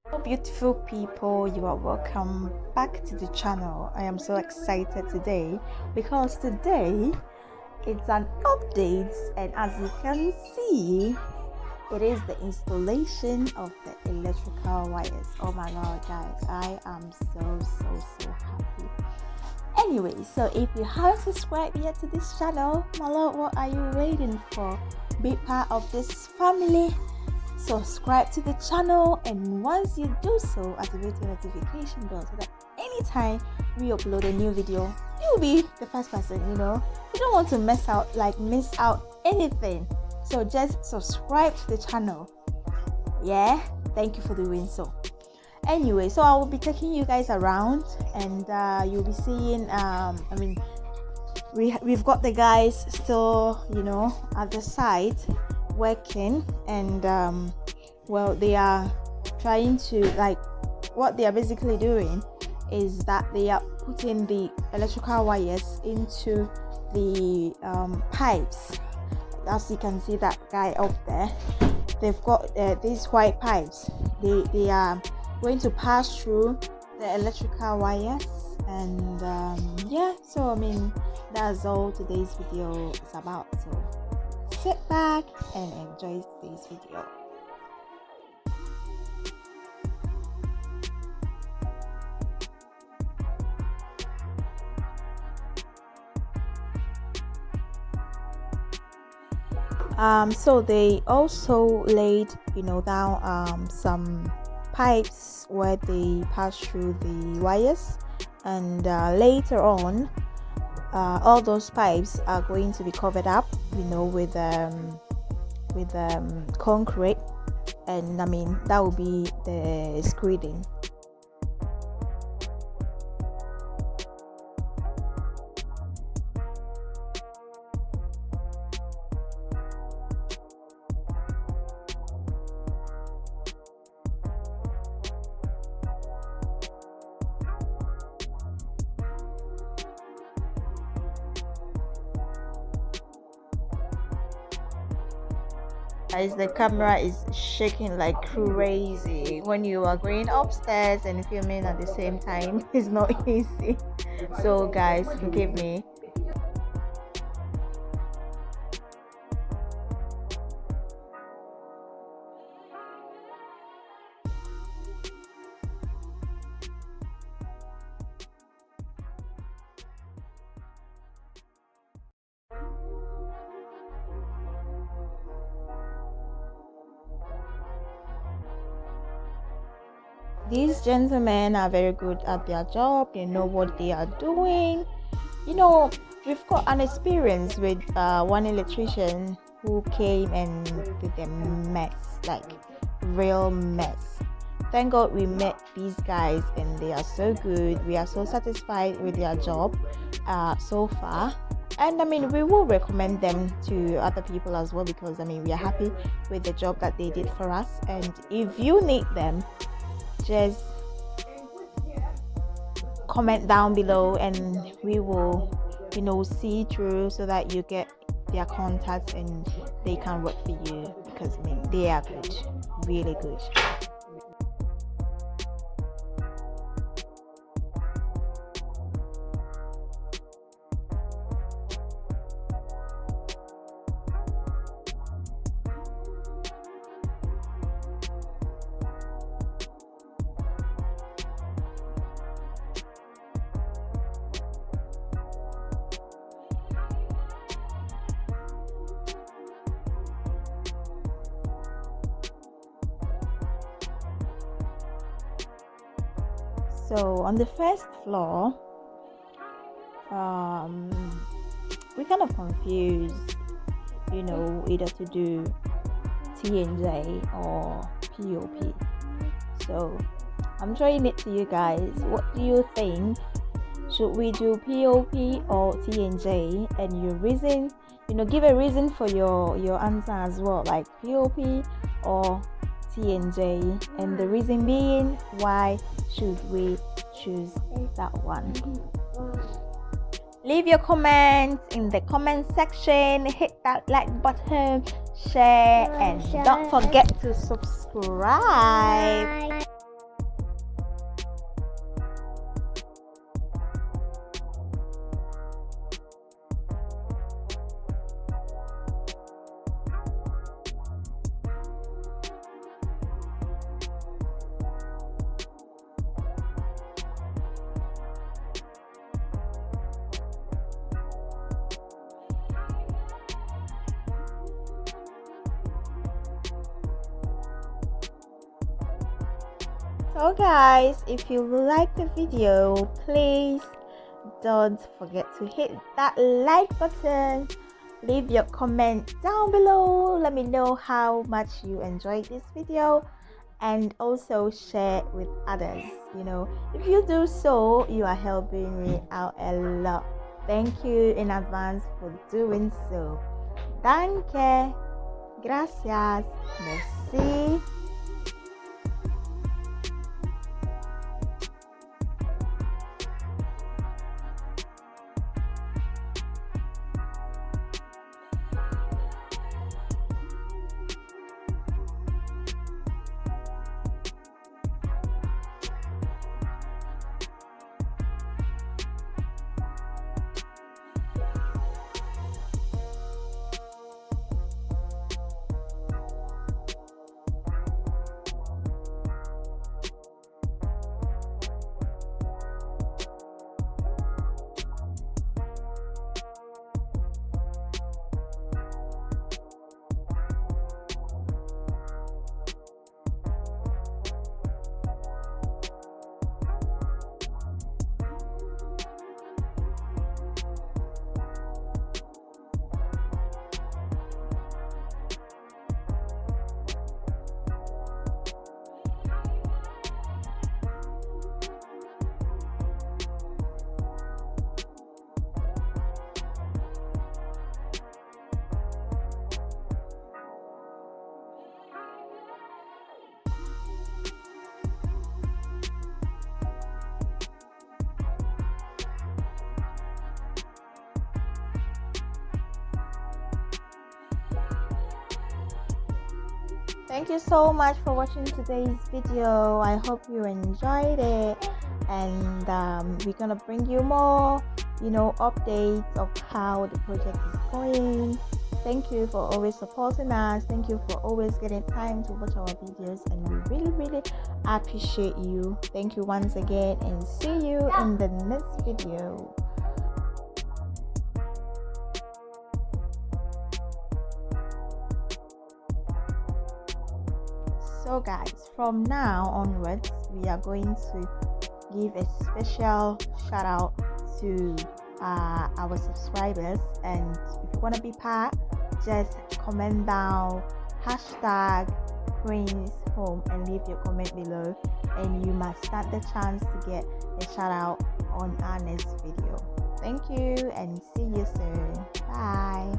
Hello beautiful people, you are welcome back to the channel. I am so excited today because today it's an update, and as you can see, it is the installation of the electrical wires. Oh my god guys, I am so happy. Anyway, so if you haven't subscribed yet to this channel, my lord, what are you waiting for? Be part of this family. Subscribe to the channel, and once you do so, activate the notification bell so that anytime we upload a new video, you'll be the first person. You don't want to miss out anything, so just subscribe to the channel. Yeah, thank you for doing so. Anyway, so I will be taking you guys around, and you'll be seeing we've got the guys still at the site working, and they are trying to, what they are basically doing is that they are putting the electrical wires into the pipes. As you can see, that guy up there, they've got these white pipes. They are going to pass through the electrical wires, and so that's all today's video is about. So sit back and enjoy today's video. So they also laid down some pipes where they pass through the wires, and later on all those pipes are going to be covered up with concrete, and that will be the screening. Guys, the camera is shaking like crazy when you are going upstairs and filming at the same time. It's not easy, so guys, forgive me. These gentlemen are very good at their job. They know what they are doing. We've got an experience with one electrician who came and did a mess, like real mess. Thank God we met these guys, and they are so good. We are so satisfied with their job so far, and we will recommend them to other people as well, because we are happy with the job that they did for us. And if you need them, just comment down below, and we will see through so that you get their contacts and they can work for you, because they are good, really good. So on the first floor, we're kind of confused, either to do T&J or POP. So I'm throwing it to you guys. What do you think? Should we do POP or T&J? And your reason, give a reason for your answer as well, like POP or T&J, and the reason being, why should we choose that one? Leave your comments in the comment section, hit that like button, share, and don't forget to subscribe. So guys, if you like the video, please don't forget to hit that like button. Leave your comment down below. Let me know how much you enjoyed this video, and also share with others. If you do so, you are helping me out a lot. Thank you in advance for doing so. Danke, gracias, merci. Thank you so much for watching today's video. I hope you enjoyed it, and we're gonna bring you more updates of how the project is going. Thank you for always supporting us. Thank you for always getting time to watch our videos, and we really appreciate you. Thank you once again, and see you in the next video. So guys, from now onwards, we are going to give a special shout out to our subscribers, and if you want to be part, just comment down #PrinceHome and leave your comment below, and you must stand the chance to get a shout out on our next video. Thank you, and see you soon. Bye.